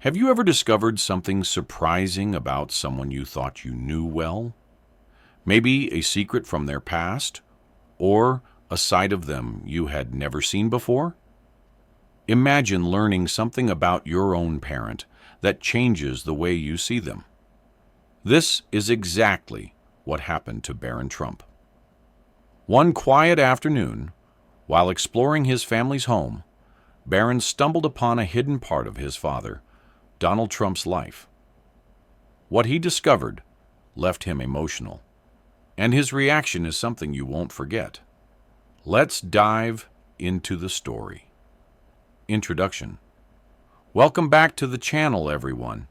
Have you ever discovered something surprising about someone you thought you knew well? Maybe a secret from their past, or a side of them you had never seen before? Imagine learning something about your own parent that changes the way you see them. This is exactly what happened to Barron Trump. One quiet afternoon, while exploring his family's home, Barron stumbled upon a hidden part of his father, Donald Trump's life. What he discovered left him emotional, and his reaction is something you won't forget. Let's dive into the story. Introduction. Welcome back to the channel, everyone.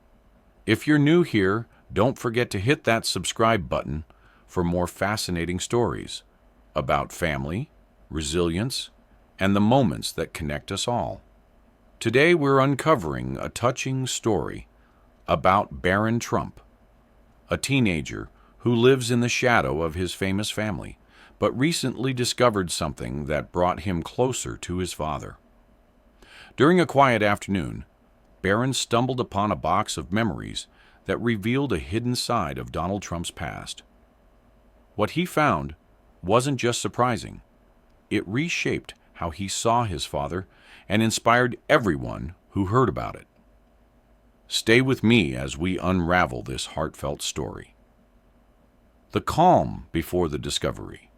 If you're new here, don't forget to hit that subscribe button for more fascinating stories about family, resilience, and the moments that connect us all. Today we're uncovering a touching story about Barron Trump, a teenager who lives in the shadow of his famous family, but recently discovered something that brought him closer to his father. During a quiet afternoon, Barron stumbled upon a box of memories that revealed a hidden side of Donald Trump's past. What he found wasn't just surprising. It reshaped how he saw his father and inspired everyone who heard about it. Stay with me as we unravel this heartfelt story. The calm before the discovery.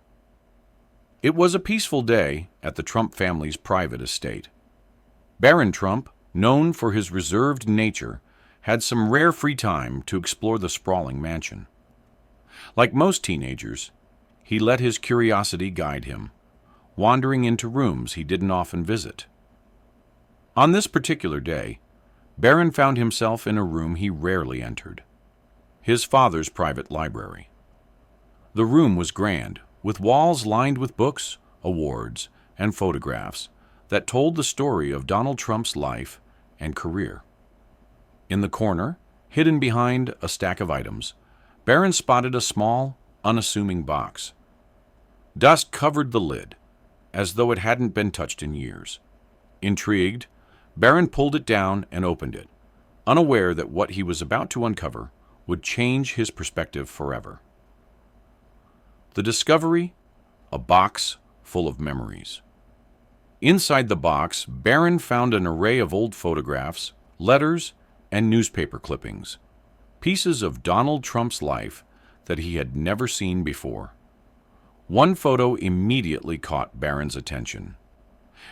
It was a peaceful day at the Trump family's private estate. Barron Trump, known for his reserved nature, had some rare free time to explore the sprawling mansion. Like most teenagers, he let his curiosity guide him, wandering into rooms he didn't often visit. On this particular day, Barron found himself in a room he rarely entered, his father's private library. The room was grand, with walls lined with books, awards, and photographs that told the story of Donald Trump's life and career. In the corner, hidden behind a stack of items, Barron spotted a small, unassuming box. Dust covered the lid, as though it hadn't been touched in years. Intrigued, Barron pulled it down and opened it, unaware that what he was about to uncover would change his perspective forever. The discovery: a box full of memories. Inside the box, Barron found an array of old photographs, letters, and newspaper clippings, pieces of Donald Trump's life that he had never seen before. One photo immediately caught Barron's attention.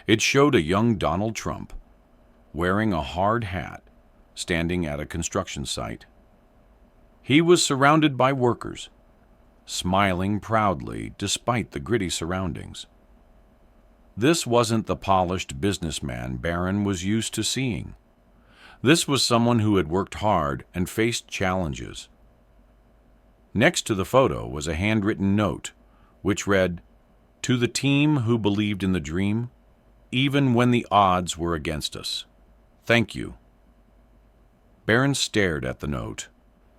It showed a young Donald Trump, wearing a hard hat, standing at a construction site. He was surrounded by workers, smiling proudly despite the gritty surroundings. This wasn't the polished businessman Barron was used to seeing. This was someone who had worked hard and faced challenges. Next to the photo was a handwritten note, which read, "To the team who believed in the dream, even when the odds were against us. Thank you." Barron stared at the note,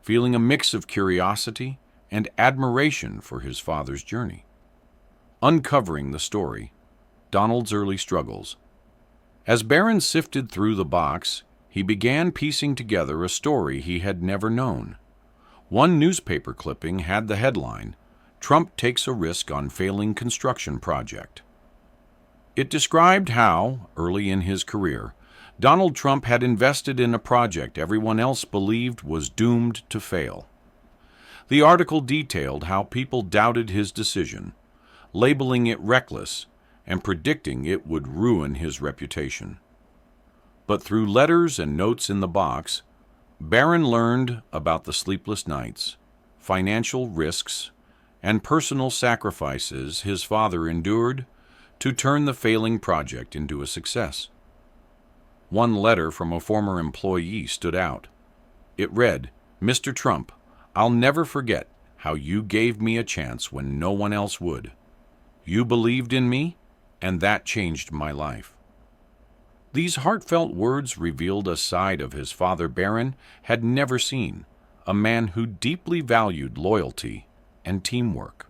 feeling a mix of curiosity and admiration for his father's journey. Uncovering the story: Donald's early struggles. As Barron sifted through the box, he began piecing together a story he had never known. One newspaper clipping had the headline, "Trump takes a risk on failing construction project." It described how, early in his career, Donald Trump had invested in a project everyone else believed was doomed to fail. The article detailed how people doubted his decision, labeling it reckless and predicting it would ruin his reputation. But through letters and notes in the box, Barron learned about the sleepless nights, financial risks, and personal sacrifices his father endured to turn the failing project into a success. One letter from a former employee stood out. It read, "Mr. Trump, I'll never forget how you gave me a chance when no one else would. You believed in me, and that changed my life." These heartfelt words revealed a side of his father Barron had never seen, a man who deeply valued loyalty and teamwork.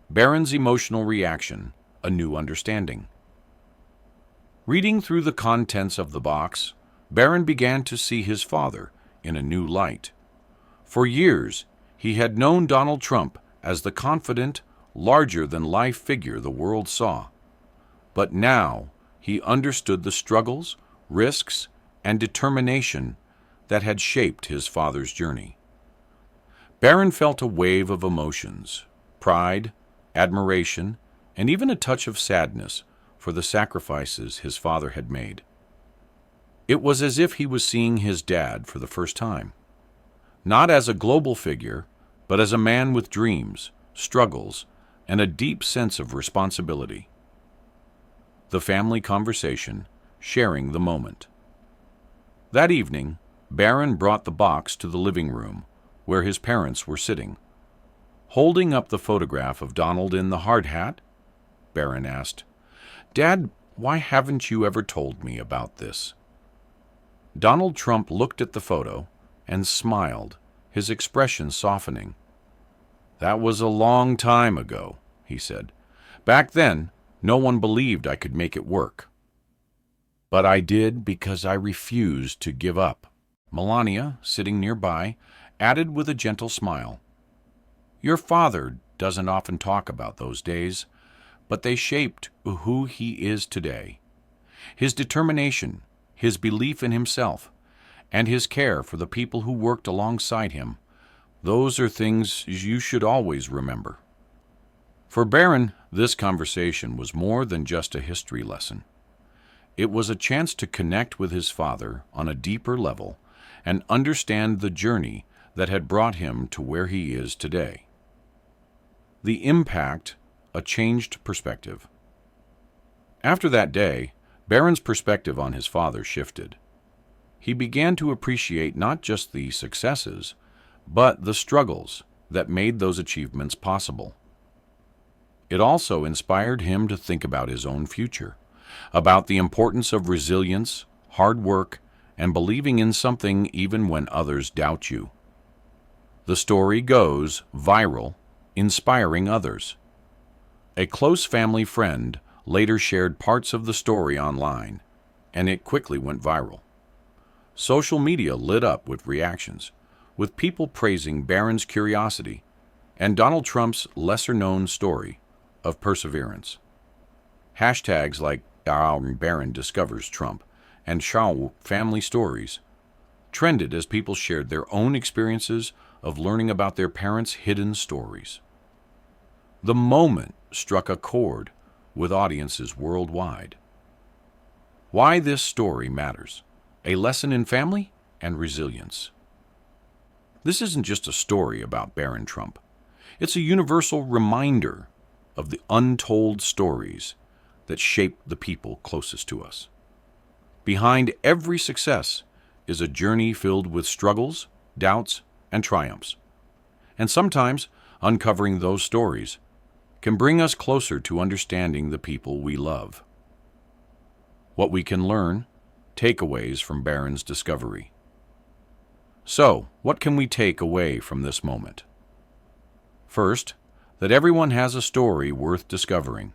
Barron's emotional reaction: a new understanding. Reading through the contents of the box, Barron began to see his father in a new light. For years, he had known Donald Trump as the confident, larger-than-life figure the world saw. But now he understood the struggles, risks, and determination that had shaped his father's journey. Barron felt a wave of emotions: pride, admiration, and even a touch of sadness for the sacrifices his father had made. It was as if he was seeing his dad for the first time, not as a global figure, but as a man with dreams, struggles, and a deep sense of responsibility. The family conversation, sharing the moment. That evening, Barron brought the box to the living room, where his parents were sitting. Holding up the photograph of Donald in the hard hat, Barron asked, "Dad, why haven't you ever told me about this?" Donald Trump looked at the photo and smiled, his expression softening. "That was a long time ago," he said. "Back then, no one believed I could make it work. But I did because I refused to give up." Melania, sitting nearby, added with a gentle smile, "Your father doesn't often talk about those days, but they shaped who he is today. His determination, his belief in himself, and his care for the people who worked alongside him, those are things you should always remember." For Barron, this conversation was more than just a history lesson. It was a chance to connect with his father on a deeper level and understand the journey that had brought him to where he is today. The impact, a changed perspective. After that day, Barron's perspective on his father shifted. He began to appreciate not just the successes, but the struggles that made those achievements possible. It also inspired him to think about his own future, about the importance of resilience, hard work, and believing in something even when others doubt you. The story goes viral, inspiring others. A close family friend later shared parts of the story online, and it quickly went viral. Social media lit up with reactions, with people praising Barron's curiosity and Donald Trump's lesser-known story of perseverance. Hashtags like Barron discovers Trump and Shaw family stories trended as people shared their own experiences of learning about their parents' hidden stories. The moment struck a chord with audiences worldwide. Why this story matters: a lesson in family and resilience. This isn't just a story about Barron Trump. It's a universal reminder of the untold stories that shape the people closest to us. Behind every success is a journey filled with struggles, doubts, and triumphs. And sometimes uncovering those stories can bring us closer to understanding the people we love. What we can learn, takeaways from Barron's discovery. So, what can we take away from this moment? First, that everyone has a story worth discovering.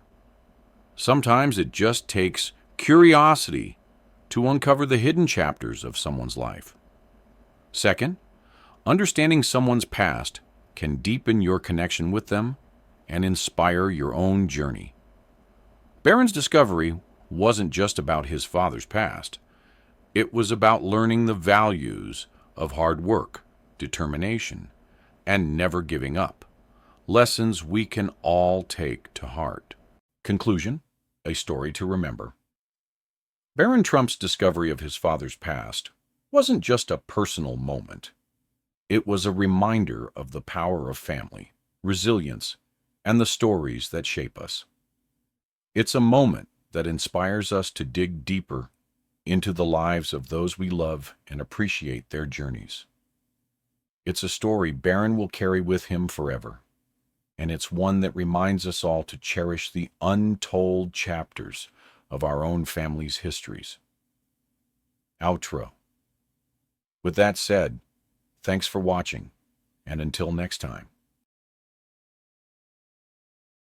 Sometimes it just takes curiosity to uncover the hidden chapters of someone's life. Second, understanding someone's past can deepen your connection with them and inspire your own journey. Barron's discovery wasn't just about his father's past. It was about learning the values of hard work, determination, and never giving up. Lessons we can all take to heart. Conclusion: a story to remember. Barron Trump's discovery of his father's past wasn't just a personal moment. It was a reminder of the power of family, resilience, and the stories that shape us. It's a moment that inspires us to dig deeper into the lives of those we love and appreciate their journeys. It's a story Barron will carry with him forever, and it's one that reminds us all to cherish the untold chapters of our own family's histories. Outro. With that said, thanks for watching, and until next time.